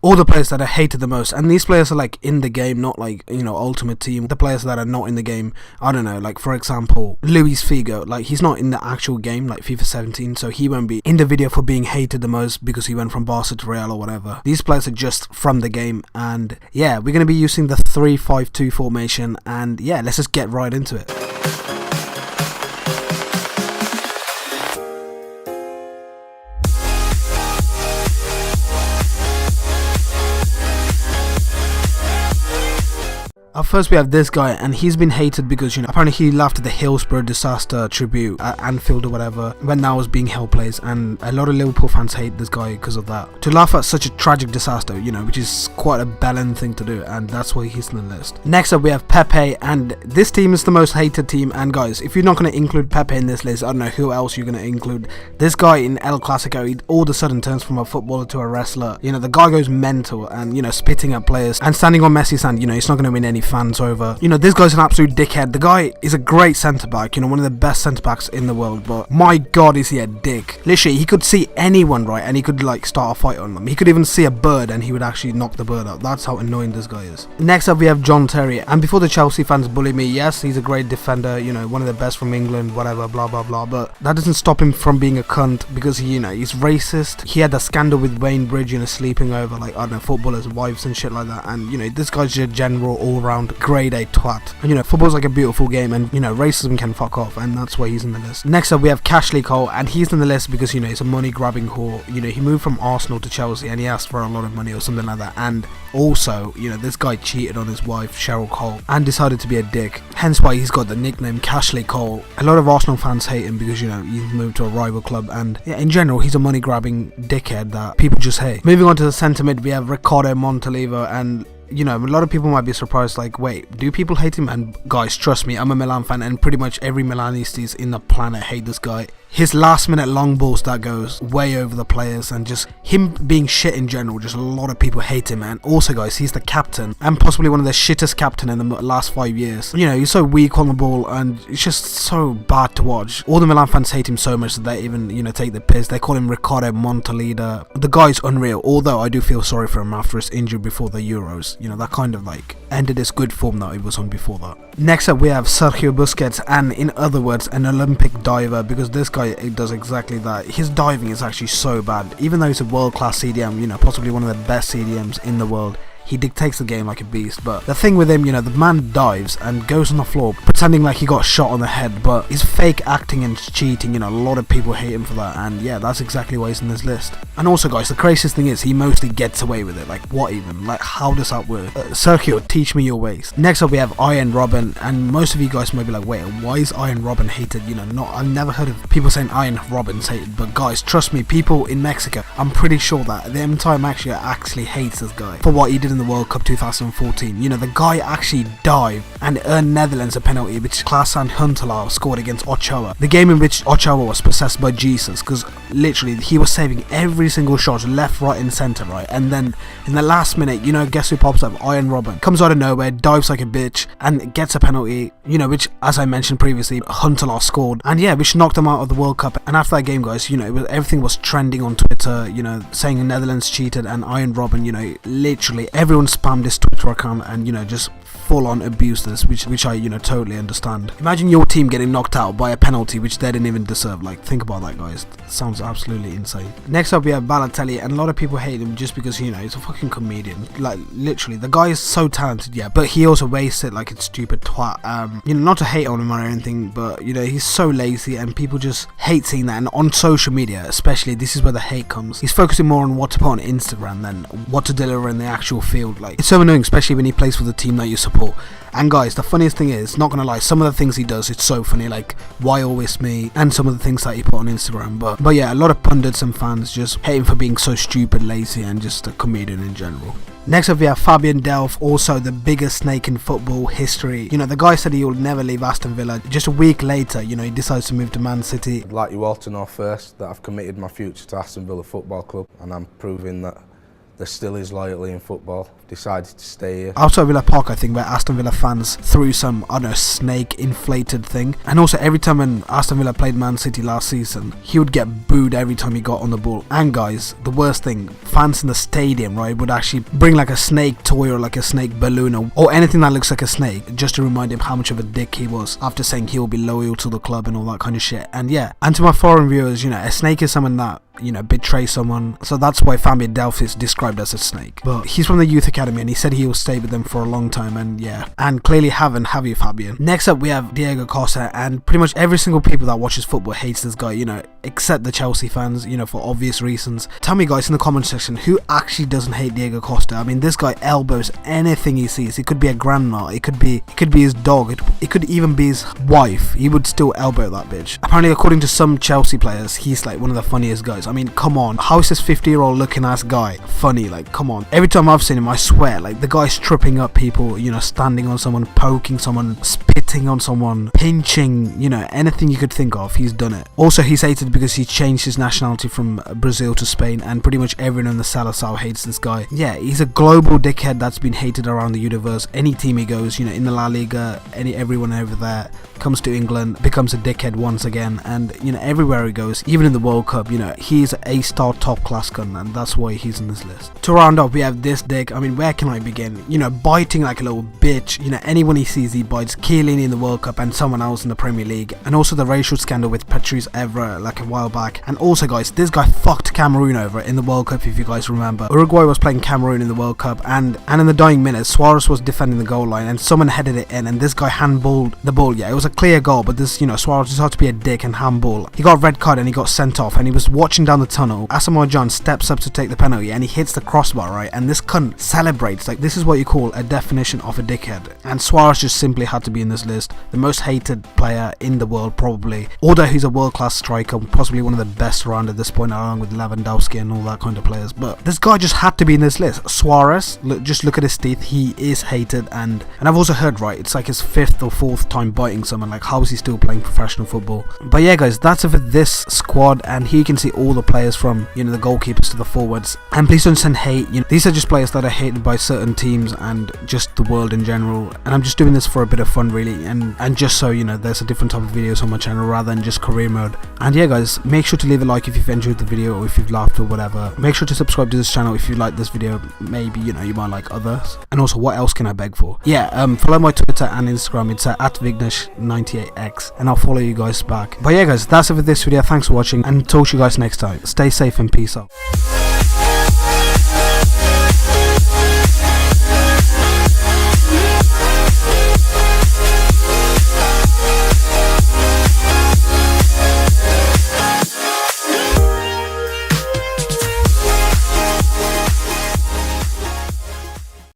all the players that are hated the most, and these players are like in the game, not like, you know, Ultimate Team. The players that are not in the game, I don't know, like for example, Vigghd, like he's not in the actual game, like FIFA 17, so he won't be in the video for being hated the most because he went from Barca to Real or whatever. These players are just from the game, and yeah, we're going to be using the 3-5-2 formation, and yeah, let's just get right into it. Up first we have this guy, and he's been hated because, you know, apparently he laughed at the Hillsborough disaster tribute at Anfield or whatever when that was being held place, and a lot of Liverpool fans hate this guy because of that. To laugh at such a tragic disaster, you know, which is quite a bellend thing to do, and that's why he's on the list. Next up we have Pepe, and this team is the most hated team, and guys, if you're not going to include Pepe in this list, I don't know who else you're going to include. This guy in El Clasico, he all of a sudden turns from a footballer to a wrestler. You know, the guy goes mental and, you know, spitting at players and standing on Messi's hand. You know, he's not going to win any fans over. You know, this guy's an absolute dickhead. The guy is a great centre back, you know, one of the best centre backs in the world, but my god is he a dick. Literally, he could see anyone, right, and he could like start a fight on them. He could even see a bird and he would actually knock the bird out. That's how annoying this guy is. Next up we have John Terry, and before the Chelsea fans bully me, yes, he's a great defender, you know, one of the best from England, whatever, blah blah blah, but that doesn't stop him from being a cunt because he, you know, he's racist. He had a scandal with Wayne Bridge, you know, sleeping over like, I don't know, footballers' wives and shit like that, and you know, this guy's just a general all-round grade A twat. And you know, football's like a beautiful game, and you know, racism can fuck off, and that's why he's in the list. Next up we have Cashley Cole, and he's in the list because, you know, he's a money grabbing whore. You know, he moved from Arsenal to Chelsea and he asked for a lot of money or something like that, and also, you know, this guy cheated on his wife Cheryl Cole and decided to be a dick, hence why he's got the nickname Cashley Cole. A lot of Arsenal fans hate him because, you know, he's moved to a rival club, and yeah, in general he's a money grabbing dickhead that people just hate. Moving on to the centre mid, we have Ricardo Montalivo, and you know, a lot of people might be surprised, like, wait, do people hate him? And guys, trust me, I'm a Milan fan, and pretty much every Milanistas in the planet hate this guy. His last minute long balls that goes way over the players, and just him being shit in general, just a lot of people hate him. And also guys, he's the captain, and possibly one of the shittest captain in the last 5 years. You know, he's so weak on the ball, and it's just so bad to watch. All the Milan fans hate him so much that they even, you know, take the piss. They call him Ricardo Montalida. The guy's unreal, although I do feel sorry for him after his injury before the Euros. You know, that kind of like ended his good form that he was on before that. Next up we have Sergio Busquets, and in other words, an Olympic diver, because this guy does exactly that. His diving is actually so bad, even though he's a world-class CDM, you know, possibly one of the best CDMs in the world. He dictates the game like a beast, but the thing with him, you know, the man dives and goes on the floor pretending like he got shot on the head, but he's fake acting and cheating. You know, a lot of people hate him for that, and yeah, that's exactly why he's in this list. And also guys, the craziest thing is he mostly gets away with it. Like, what even? Like, how does that work? Sergio, teach me your ways. Next up we have Iron Robin, and most of you guys might be like, wait, why is Iron Robin hated? You know, I've never heard of people saying Iron Robin's hated, but guys, trust me, people in Mexico, I'm pretty sure that the entire Mexico actually hates this guy for what he did in the World Cup 2014. You know, the guy actually dived and earned Netherlands a penalty which Klaas-Jan Huntelaar scored against Ochoa, the game in which Ochoa was possessed by Jesus, because literally he was saving every single shot left, right and centre, right, and then in the last minute, you know, guess who pops up? Iron Robin comes out of nowhere, dives like a bitch and gets a penalty, you know, which, as I mentioned previously, Huntelaar scored, and yeah, which knocked him out of the World Cup. And after that game, guys, you know, everything was trending on Twitter, you know, saying the Netherlands cheated, and Iron Robin, you know, literally everyone spammed his Twitter account and, you know, just full on abuse this, which I, you know, totally understand. Imagine your team getting knocked out by a penalty which they didn't even deserve. Like, think about that, guys. It sounds absolutely insane. Next up we have Balotelli, and a lot of people hate him just because, you know, he's a fucking comedian. Like, literally, the guy is so talented, yeah, but he also wastes it like it's stupid twat. You know, not to hate on him or anything, but, you know, he's so lazy and people just hate seeing that. And on social media especially, this is where the hate comes. He's focusing more on what to put on Instagram than what to deliver in the actual field. Like, it's so annoying, especially when he plays for the team that you support. And guys, the funniest thing is, not gonna lie, some of the things he does, it's so funny, like why always me, and some of the things that he put on Instagram. But yeah, a lot of pundits and fans just hate him for being so stupid, lazy, and just a comedian in general. Next up we have Fabian Delph, also the biggest snake in football history. You know, the guy said he will never leave Aston Villa. Just a week later, you know, he decides to move to Man City. I'd like you all to know first that I've committed my future to Aston Villa Football Club, and I'm proving that there still is loyalty in football. Decided to stay here. Outside Villa Park, I think, where Aston Villa fans threw some, I don't know, snake inflated thing. And also every time when Aston Villa played Man City last season, he would get booed every time he got on the ball. And guys, the worst thing, fans in the stadium, right, would actually bring like a snake toy or like a snake balloon or anything that looks like a snake, just to remind him how much of a dick he was, after saying he'll be loyal to the club and all that kind of shit. And yeah, and to my foreign viewers, you know, a snake is someone that, you know, betray someone, so that's why Fabian Delph is described as a snake. But he's from the youth academy and he said he will stay with them for a long time, and yeah, and clearly have you, Fabian? Next up we have Diego Costa, and pretty much every single people that watches football hates this guy, you know, except the Chelsea fans, you know, for obvious reasons. Tell me guys in the comment section who actually doesn't hate Diego Costa. I mean, this guy elbows anything he sees. It could be a grandma, it could be his dog, it could even be his wife. He would still elbow that bitch. Apparently, according to some Chelsea players, he's like one of the funniest guys. I mean, come on, how is this 50-year-old looking ass guy funny? Like, come on. Every time I've seen him, I swear, like, the guy's tripping up people, you know, standing on someone, poking someone, spitting on someone, pinching, you know, anything you could think of, he's done it. Also, he's hated because he changed his nationality from Brazil to Spain, and pretty much everyone in the Salazar hates this guy. Yeah, he's a global dickhead that's been hated around the universe. Any team he goes, you know, in the La Liga, everyone over there comes to England, becomes a dickhead once again, and you know, everywhere he goes, even in the World Cup, you know, he's a star top class gun, and that's why he's in this list. To round up, we have this dick. I mean, where can I begin? You know, biting like a little bitch, you know, anyone he sees he bites. Chiellini in the World Cup and someone else in the Premier League, and also the racial scandal with Patrice Evra like a while back. And also guys, this guy fucked Cameroon over in the World Cup, if you guys remember. Uruguay was playing Cameroon in the World Cup, and in the dying minutes, Suarez was defending the goal line and someone headed it in, and this guy handballed the ball. Yeah, it was a clear goal, but this, you know, Suarez just had to be a dick and handball. He got a red card and he got sent off, and he was watching down the tunnel. Asamoah Gyan steps up to take the penalty and he hits the crossbar, right, and this cunt celebrates. Like, this is what you call a definition of a dickhead, and Suarez just simply had to be in this list. The most hated player in the world, probably, although he's a world-class striker, possibly one of the best around at this point, along with Lewandowski and all that kind of players. But this guy just had to be in this list. Suarez, just look at his teeth, he is hated, and I've also heard, right, it's like his 5th or 4th time biting someone. Like, how is he still playing professional football? But yeah guys, that's it for this squad, and here you can see all the players from, you know, the goalkeepers to the forwards. And please don't send hate, you know, these are just players that are hated by certain teams and just the world in general, and I'm just doing this for a bit of fun really, and just so you know, there's a different type of videos on my channel rather than just career mode. And yeah guys, make sure to leave a like if you've enjoyed the video or if you've laughed or whatever. Make sure to subscribe to this channel if you like this video. Maybe, you know, you might like others. And also, what else can I beg for? Yeah, follow my Twitter and Instagram. It's at Vigghd98x, and I'll follow you guys back. But yeah guys, that's it for this video. Thanks for watching, and talk to you guys next time. Stay safe and peace out.